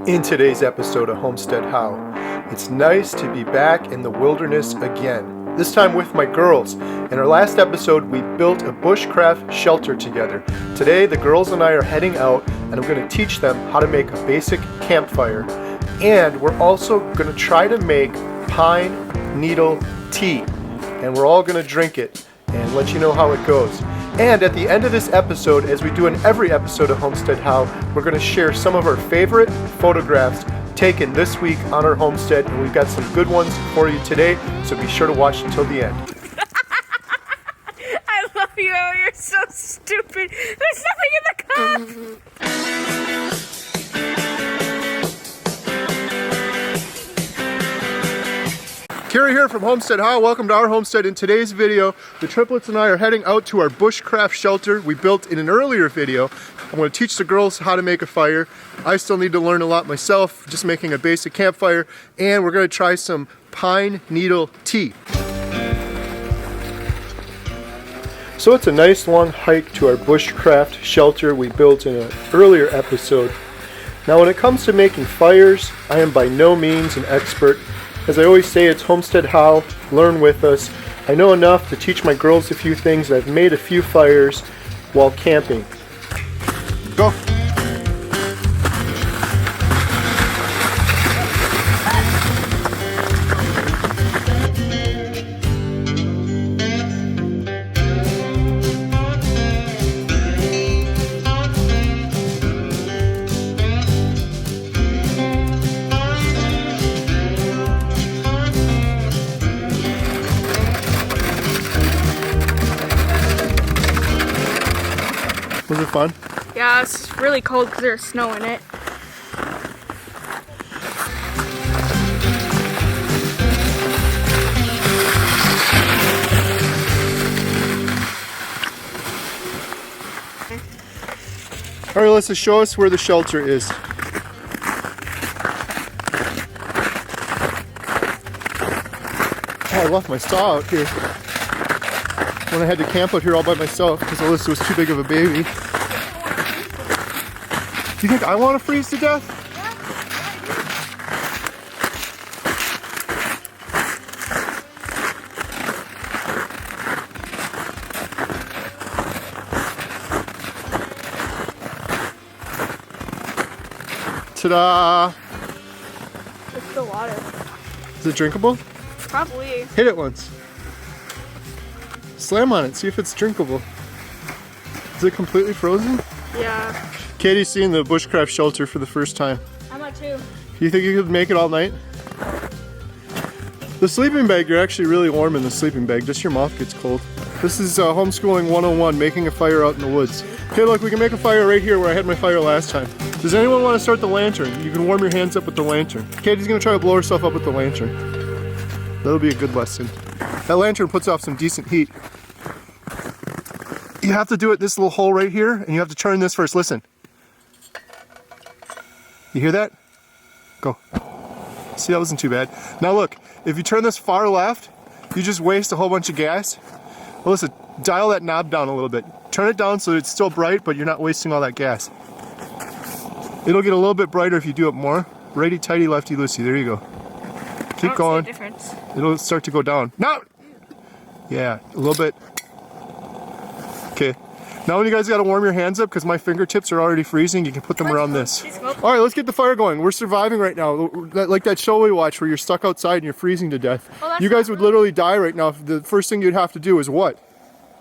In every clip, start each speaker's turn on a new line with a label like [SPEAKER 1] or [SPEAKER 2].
[SPEAKER 1] In today's episode of Homestead How, it's nice to be back in the wilderness again, this time with my girls. In our last episode, we built a bushcraft shelter together. Today, the girls and I are heading out, and I'm going to teach them how to make a basic campfire. And we're also going to try to make pine needle tea. And we're all going to drink it and let you know how it goes. And at the end of this episode, as we do in every episode of Homestead How, we're going to share some of our favorite photographs taken this week on our homestead, and we've got some good ones for you today, so be sure to watch until the end.
[SPEAKER 2] I love you, you're so stupid. There's nothing in the cup.
[SPEAKER 1] Carrie here from Homestead How. Welcome to our homestead. In today's video, the triplets and I are heading out to our bushcraft shelter we built in an earlier video. I'm going to teach the girls how to make a fire. I still need to learn a lot myself, just making a basic campfire, and we're going to try some pine needle tea. So it's a nice long hike to our bushcraft shelter we built in an earlier episode. Now when it comes to making fires, I am by no means an expert. As I always say, it's Homestead How, learn with us. I know enough to teach my girls a few things. I've made a few fires while camping. Go! Was it fun?
[SPEAKER 2] Yeah, it's really cold because there's snow in it.
[SPEAKER 1] All right, Alyssa, show us where the shelter is. Oh, I left my saw out here when I had to camp out here all by myself because Alyssa was too big of a baby. Do you think I want to freeze to death? Ta-da!
[SPEAKER 2] It's the water.
[SPEAKER 1] Is it drinkable?
[SPEAKER 2] Probably.
[SPEAKER 1] Hit it once. Slam on it, see if it's drinkable. Is it completely frozen?
[SPEAKER 2] Yeah.
[SPEAKER 1] Katie's seeing the bushcraft shelter for the first time.
[SPEAKER 2] I'm not too.
[SPEAKER 1] You think you could make it all night? The sleeping bag, you're actually really warm in the sleeping bag, just your mouth gets cold. This is Homeschooling 101, making a fire out in the woods. Okay, look, we can make a fire right here where I had my fire last time. Does anyone want to start the lantern? You can warm your hands up with the lantern. Katie's gonna try to blow herself up with the lantern. That'll be a good lesson. That lantern puts off some decent heat. You have to do it this little hole right here, and you have to turn this first. Listen. You hear that? Go. See, that wasn't too bad. Now look, if you turn this far left, you just waste a whole bunch of gas. Well, listen, dial that knob down a little bit. Turn it down so it's still bright, but you're not wasting all that gas. It'll get a little bit brighter if you do it more. Righty-tighty, lefty-loosey. There you go. Keep going.
[SPEAKER 2] See a difference.
[SPEAKER 1] It'll start to go down. No! Yeah, a little bit. Okay. Now when you guys got to warm your hands up because my fingertips are already freezing, you can put them around this. All right, let's get the fire going. We're surviving right now. Like that show we watch where you're stuck outside and you're freezing to death.
[SPEAKER 2] Oh,
[SPEAKER 1] you guys would literally die right now. The first thing you'd have to do is what?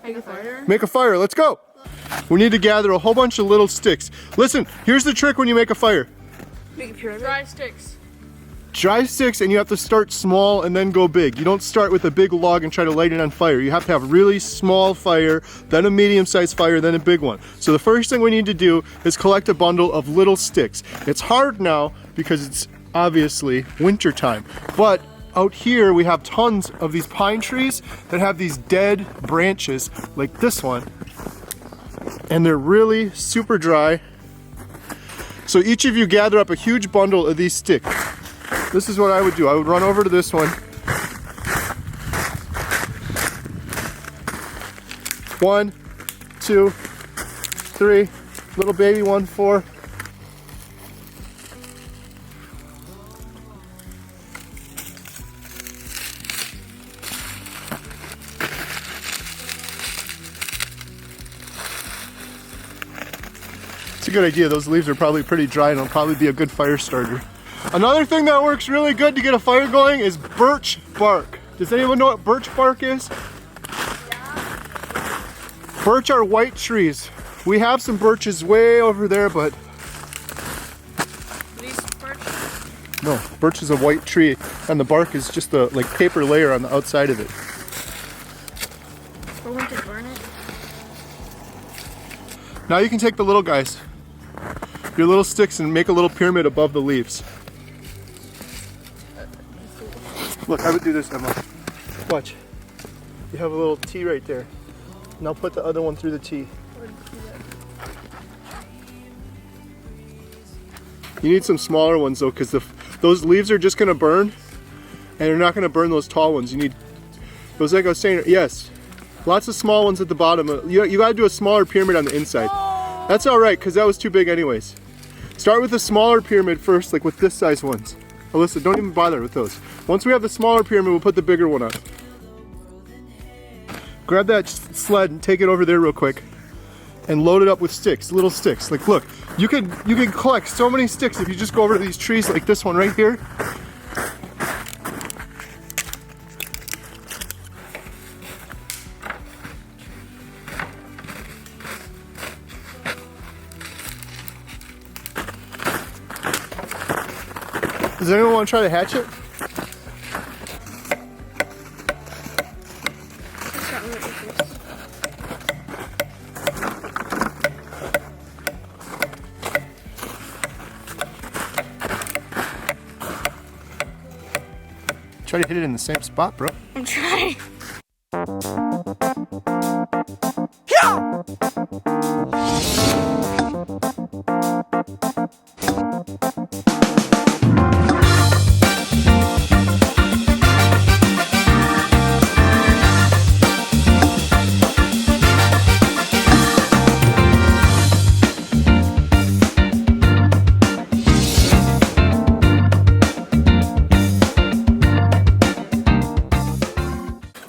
[SPEAKER 2] Make a fire.
[SPEAKER 1] Make a fire. Let's go. We need to gather a whole bunch of little sticks. Listen, here's the trick when you make a fire.
[SPEAKER 2] Make a pyramid. Dry sticks.
[SPEAKER 1] Dry sticks, and you have to start small and then go big. You don't start with a big log and try to light it on fire. You have to have a really small fire, then a medium-sized fire, then a big one. So the first thing we need to do is collect a bundle of little sticks. It's hard now because it's obviously winter time, but out here we have tons of these pine trees that have these dead branches like this one, and they're really super dry. So each of you gather up a huge bundle of these sticks. This is what I would do. I would run over to this one. 1, 2, 3, little baby one, 4. It's a good idea. Those leaves are probably pretty dry and it'll probably be a good fire starter. Another thing that works really good to get a fire going is birch bark. Does anyone know what birch bark is? Birch are white trees. We have some birches way over there, but
[SPEAKER 2] These birch?
[SPEAKER 1] no, birch is a white tree and the bark is just a like paper layer on the outside of it.
[SPEAKER 2] Or we could burn it.
[SPEAKER 1] Now you can take the little guys, your little sticks, and make a little pyramid above the leaves. Look, I would do this, Emma. Watch. You have a little T right there. Now put the other one through the T. You need some smaller ones though, because those leaves are just going to burn, and they're not going to burn those tall ones. You need those, like I was saying, yes. Lots of small ones at the bottom. You got to do a smaller pyramid on the inside. That's all right, because that was too big anyways. Start with a smaller pyramid first, like with this size ones. Alyssa, don't even bother with those. Once we have the smaller pyramid, we'll put the bigger one on. Grab that sled and take it over there real quick and load it up with sticks, little sticks. Like look, you can collect so many sticks if you just go over to these trees like this one right here. Does anyone want to try the hatchet? Try to hit it in the same spot, bro.
[SPEAKER 2] I'm trying.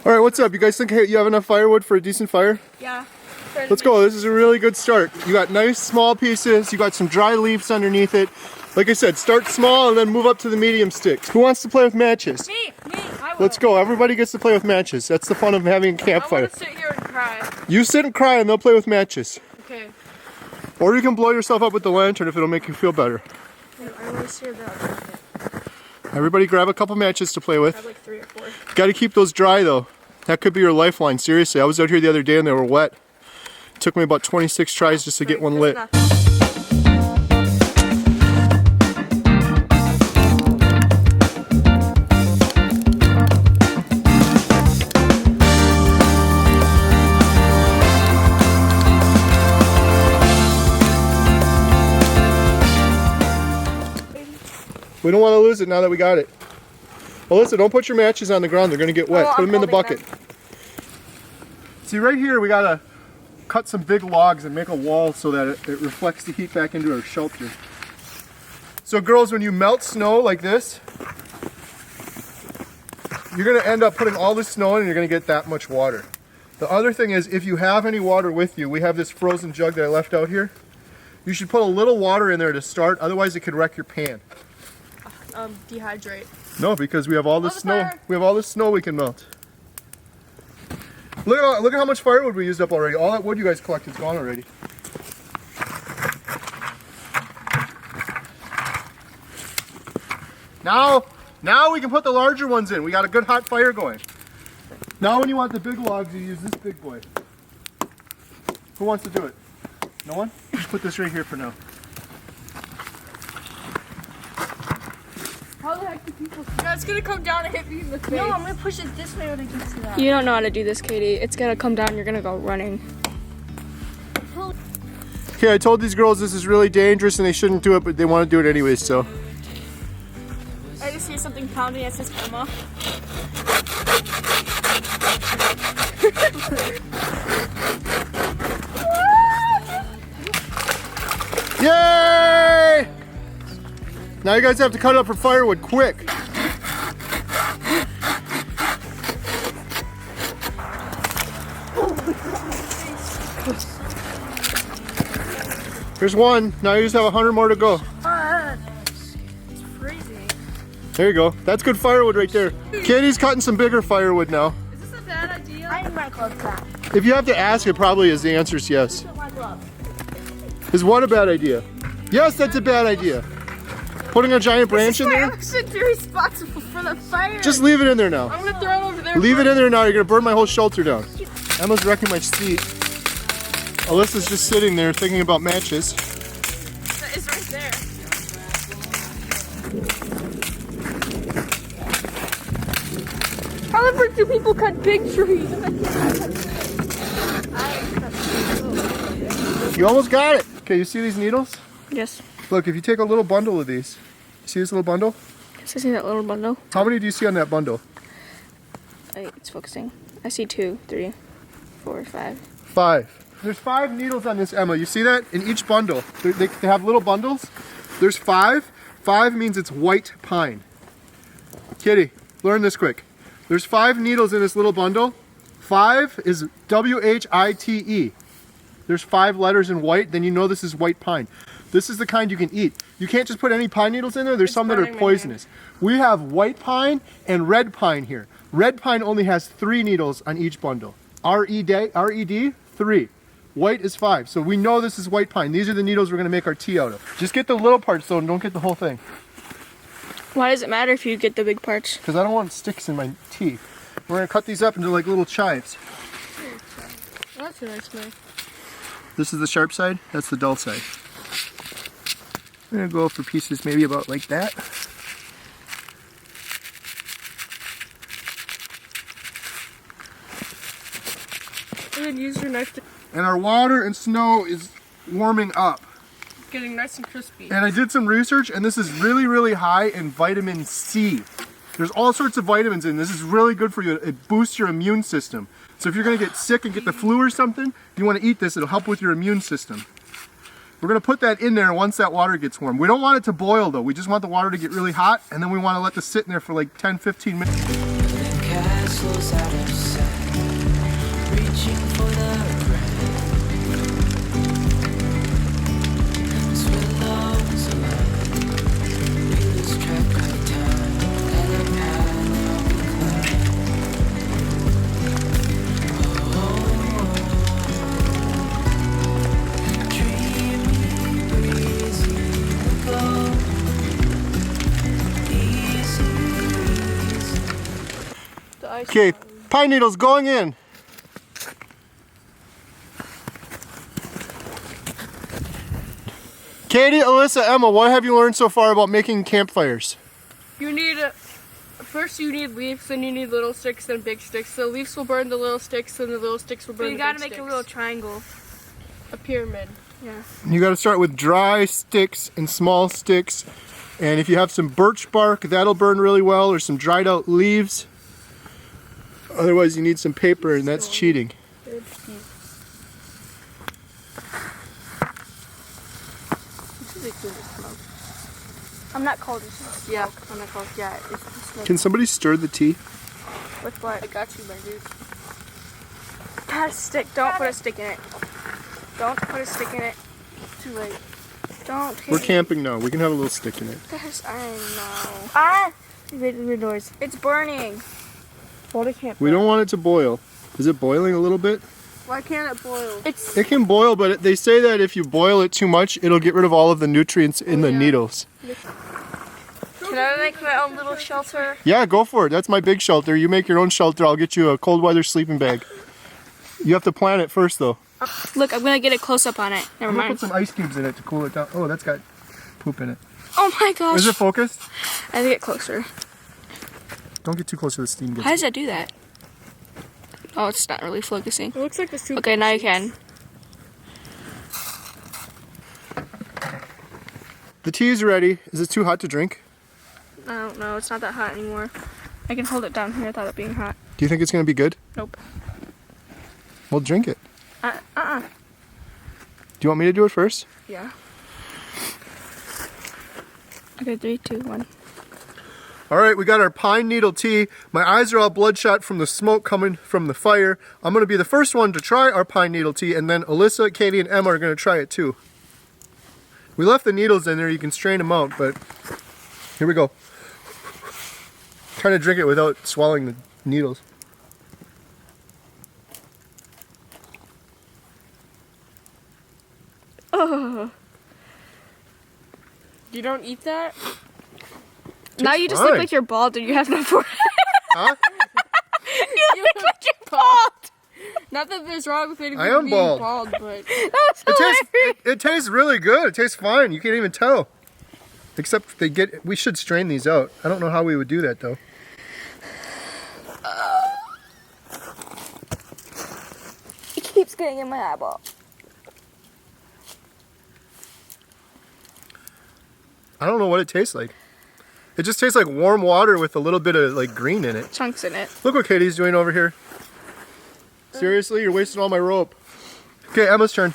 [SPEAKER 1] Alright, what's up? You guys think you have enough firewood for a decent fire?
[SPEAKER 2] Yeah.
[SPEAKER 1] Let's go. This is a really good start. You got nice small pieces. You got some dry leaves underneath it. Like I said, start small and then move up to the medium sticks. Who wants to play with matches?
[SPEAKER 2] Me, I will.
[SPEAKER 1] Let's go. Everybody gets to play with matches. That's the fun of having a
[SPEAKER 2] I
[SPEAKER 1] campfire.
[SPEAKER 2] want to sit here and cry.
[SPEAKER 1] You sit and cry and they'll play with matches.
[SPEAKER 2] Okay.
[SPEAKER 1] Or you can blow yourself up with the lantern if it'll make you feel better.
[SPEAKER 2] I want to see that.
[SPEAKER 1] Everybody grab a couple matches to play
[SPEAKER 2] I
[SPEAKER 1] with.
[SPEAKER 2] have like 3 or 4.
[SPEAKER 1] Got to keep those dry though. That could be your lifeline. Seriously, I was out here the other day and they were wet. It took me about 26 tries just to get one lit. We don't want to lose it now that we got it. Alyssa, don't put your matches on the ground. They're going to get wet. Put them in the bucket. See, right here we got to cut some big logs and make a wall so that it reflects the heat back into our shelter. So girls, when you melt snow like this, you're going to end up putting all this snow in and you're going to get that much water. The other thing is, if you have any water with you, we have this frozen jug that I left out here. You should put a little water in there to start, otherwise it could wreck your pan.
[SPEAKER 2] Dehydrate.
[SPEAKER 1] No, because we have all this snow. We have all this snow we can melt. Look at how much firewood we used up already. All that wood you guys collected is gone already. Now we can put the larger ones in. We got a good hot fire going. Now when you want the big logs, you use this big boy. Who wants to do it? No one? Just put this right here for now.
[SPEAKER 2] How the heck do people see? Yeah, it's gonna come down and hit me in the face.
[SPEAKER 3] No, I'm gonna push it this way when it gets to that.
[SPEAKER 2] You don't know how to do this, Katie. It's gonna come down, you're gonna go running.
[SPEAKER 1] Okay, I told these girls this is really dangerous and they shouldn't do it, but they want to do it anyways, so.
[SPEAKER 2] I just hear something pounding. It says Emma.
[SPEAKER 1] Yay! Now you guys have to cut it up for firewood, quick. There's one. Now you just have 100 more to go.
[SPEAKER 2] It's freezing.
[SPEAKER 1] There you go. That's good firewood right there. Katie's cutting some bigger firewood now.
[SPEAKER 2] Is this a bad idea?
[SPEAKER 3] I need my gloves back.
[SPEAKER 1] If you have to ask, it probably is. The answer is yes.
[SPEAKER 3] My gloves.
[SPEAKER 1] Is what a bad idea? Yes, that's a bad idea. Putting a giant branch in there?
[SPEAKER 2] I should be responsible for the fire.
[SPEAKER 1] Just leave it in there now.
[SPEAKER 2] I'm gonna throw it over there.
[SPEAKER 1] Leave it in there now. You're gonna burn my whole shelter down. Emma's wrecking my seat. Alyssa's just sitting there thinking about matches.
[SPEAKER 2] It's right there. However, do people cut big trees?
[SPEAKER 1] You almost got it. Okay, you see these needles?
[SPEAKER 2] Yes.
[SPEAKER 1] Look, if you take a little bundle of these, see this little bundle?
[SPEAKER 2] Yes, I see that little bundle.
[SPEAKER 1] How many do you see on that bundle?
[SPEAKER 2] It's focusing. I see 2, 3, 4, 5.
[SPEAKER 1] 5. There's 5 needles on this, Emma. You see that? In each bundle. They have little bundles. There's 5. 5 means it's white pine. Kitty, learn this quick. There's 5 needles in this little bundle. 5 is W-H-I-T-E. There's 5 letters in white, then you know this is white pine. This is the kind you can eat. You can't just put any pine needles in there. There's some that are poisonous. We have white pine and red pine here. Red pine only has 3 needles on each bundle. R-E-D, 3. White is 5. So we know this is white pine. These are the needles we're going to make our tea out of. Just get the little parts though and don't get the whole thing.
[SPEAKER 2] Why does it matter if you get the big parts?
[SPEAKER 1] Because I don't want sticks in my tea. We're going to cut these up into like little chives.
[SPEAKER 2] Oh, that's a nice knife.
[SPEAKER 1] This is the sharp side. That's the dull side. I'm going to go for pieces maybe about like that.
[SPEAKER 2] And then use your knife to
[SPEAKER 1] And our water and snow is warming up.
[SPEAKER 2] getting nice and crispy.
[SPEAKER 1] And I did some research, and this is really, really high in vitamin C. There's all sorts of vitamins in this. This is really good for you. It boosts your immune system. So if you're going to get sick and get the flu or something, if you want to eat this, it'll help with your immune system. We're going to put that in there once that water gets warm. We don't want it to boil though. We just want the water to get really hot, and then we want to let this sit in there for like 10-15 minutes.
[SPEAKER 4] Castles out of sight, reaching for the rain. Sweet love's alive, we lose track of time, and the path we climb. Dreamy, breezy, we go. Easy, easy.
[SPEAKER 1] Okay, pine needles going in. Katie, Alyssa, Emma, what have you learned so far about making campfires?
[SPEAKER 2] You need first you need leaves, then you need little sticks, then big sticks. The leaves will burn the little sticks, and the little sticks will burn the big sticks. You gotta make a little triangle. A pyramid. Yeah.
[SPEAKER 1] You got to start with dry sticks and small sticks. And if you have some birch bark, that'll burn really well, or some dried out leaves. Otherwise, you need some paper, and that's cheating.
[SPEAKER 2] I'm not cold. Yeah, I'm not cold. Yeah, it's smoke.
[SPEAKER 1] Can somebody stir the tea?
[SPEAKER 2] With what? I got you, my dude. Got a stick. Don't put a stick in it. Don't put a stick in it. Too late. Don't.
[SPEAKER 1] We're camping now. We can have a little stick in it.
[SPEAKER 2] There's, I know. Ah! The doors. It's burning. Well, it can't.
[SPEAKER 1] We don't want it to boil. Is it boiling a little bit?
[SPEAKER 2] Why can't it boil?
[SPEAKER 1] It can boil, but they say that if you boil it too much, it'll get rid of all of the nutrients in the needles.
[SPEAKER 2] Can I make my own little shelter?
[SPEAKER 1] Yeah, go for it. That's my big shelter. You make your own shelter. I'll get you a cold weather sleeping bag. You have to plan it first, though.
[SPEAKER 2] Look, I'm gonna get a close up on it. Never
[SPEAKER 1] I'm gonna
[SPEAKER 2] mind.
[SPEAKER 1] put some ice cubes in it to cool it down. Oh, that's got poop in it.
[SPEAKER 2] Oh my gosh.
[SPEAKER 1] Is it focused?
[SPEAKER 2] I have to get closer.
[SPEAKER 1] Don't get too close to the steam.
[SPEAKER 2] How does that do that? Oh, it's not really focusing.
[SPEAKER 3] It looks like the soup.
[SPEAKER 2] Okay, now you can.
[SPEAKER 1] The tea is ready. Is it too hot to drink?
[SPEAKER 2] I don't know. It's not that hot anymore. I can hold it down here without it being hot.
[SPEAKER 1] Do you think it's going to be good?
[SPEAKER 2] Nope.
[SPEAKER 1] Well, drink it.
[SPEAKER 2] Do
[SPEAKER 1] you want me to do it first?
[SPEAKER 2] Yeah. Okay, 3, 2, 1.
[SPEAKER 1] All right, we got our pine needle tea. My eyes are all bloodshot from the smoke coming from the fire. I'm going to be the first one to try our pine needle tea, and then Alyssa, Katie, and Emma are going to try it too. We left the needles in there. You can strain them out, but here we go. Trying to drink it without swallowing the needles.
[SPEAKER 2] Oh. You don't eat that?
[SPEAKER 3] Now you just look like you're bald and you have no forehead.
[SPEAKER 1] Huh?
[SPEAKER 3] You look like you're bald.
[SPEAKER 2] Not that there's wrong with anything
[SPEAKER 1] I am
[SPEAKER 2] being
[SPEAKER 1] bald.
[SPEAKER 2] bald, but
[SPEAKER 1] It tastes really good. It tastes fine. You can't even tell. Except we should strain these out. I don't know how we would do that though.
[SPEAKER 3] It keeps getting in my eyeball.
[SPEAKER 1] I don't know what it tastes like. It just tastes like warm water with a little bit of like green in it.
[SPEAKER 3] Chunks in it.
[SPEAKER 1] Look what Katie's doing over here. Seriously, you're wasting all my rope. Okay, Emma's turn.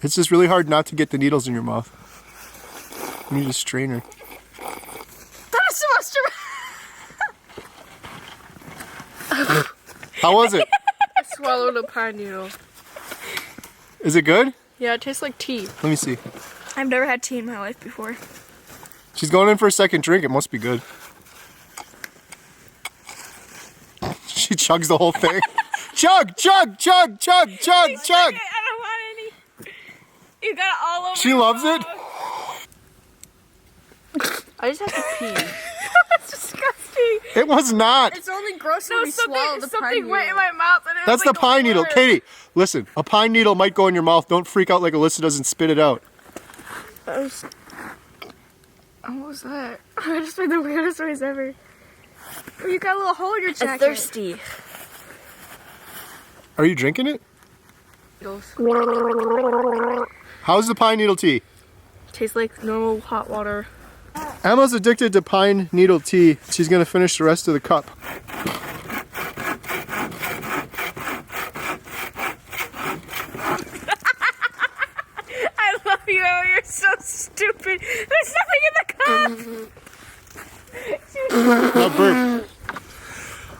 [SPEAKER 1] It's just really hard not to get the needles in your mouth. You need a strainer.
[SPEAKER 3] That was supposed to.
[SPEAKER 1] How was it?
[SPEAKER 2] I swallowed a pine needle.
[SPEAKER 1] Is it good?
[SPEAKER 2] Yeah, it tastes like tea.
[SPEAKER 1] Let me see.
[SPEAKER 3] I've never had tea in my life before.
[SPEAKER 1] She's going in for a second drink. It must be good. She chugs the whole thing. Chug, chug, chug, chug, chug, chug.
[SPEAKER 3] I don't want any. You got it all over.
[SPEAKER 1] She loves it.
[SPEAKER 2] I just have to pee.
[SPEAKER 3] That's disgusting.
[SPEAKER 1] It was not.
[SPEAKER 2] It's only gross when we swallow the pine
[SPEAKER 3] something
[SPEAKER 2] needle.
[SPEAKER 3] went in my mouth. And it
[SPEAKER 1] That's
[SPEAKER 3] was
[SPEAKER 1] the pine needle.
[SPEAKER 3] worm.
[SPEAKER 1] Katie, listen. A pine needle might go in your mouth. Don't freak out like Alyssa does and spit it out.
[SPEAKER 2] What was that? I just made the weirdest noise ever.
[SPEAKER 3] Oh, you got a little hole in your jacket.
[SPEAKER 2] I'm thirsty.
[SPEAKER 1] Are you drinking it? How's the pine needle tea?
[SPEAKER 2] Tastes like normal hot water.
[SPEAKER 1] Emma's addicted to pine needle tea. She's going to finish the rest of the cup.
[SPEAKER 3] I love you, Emma. You're so stupid. There's nothing in the cup.
[SPEAKER 1] Not burp.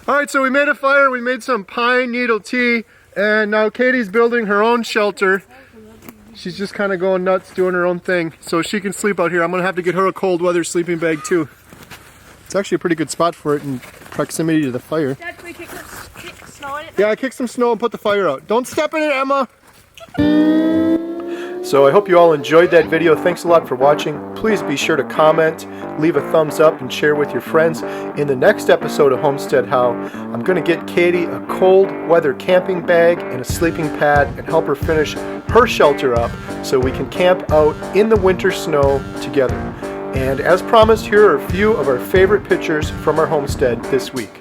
[SPEAKER 1] All right, so we made a fire. We made some pine needle tea. And now Katie's building her own shelter. She's just kind of going nuts, doing her own thing. So she can sleep out here. I'm going to have to get her a cold weather sleeping bag too. It's actually a pretty good spot for it in proximity to the fire.
[SPEAKER 3] Dad, can we kick snow in it?
[SPEAKER 1] Yeah, I kicked some snow and put the fire out. Don't step in it, Emma! So I hope you all enjoyed that video. Thanks a lot for watching. Please be sure to comment, leave a thumbs up, and share with your friends. In the next episode of Homestead How, I'm going to get Katie a cold weather camping bag and a sleeping pad and help her finish her shelter up so we can camp out in the winter snow together. And as promised, here are a few of our favorite pictures from our homestead this week.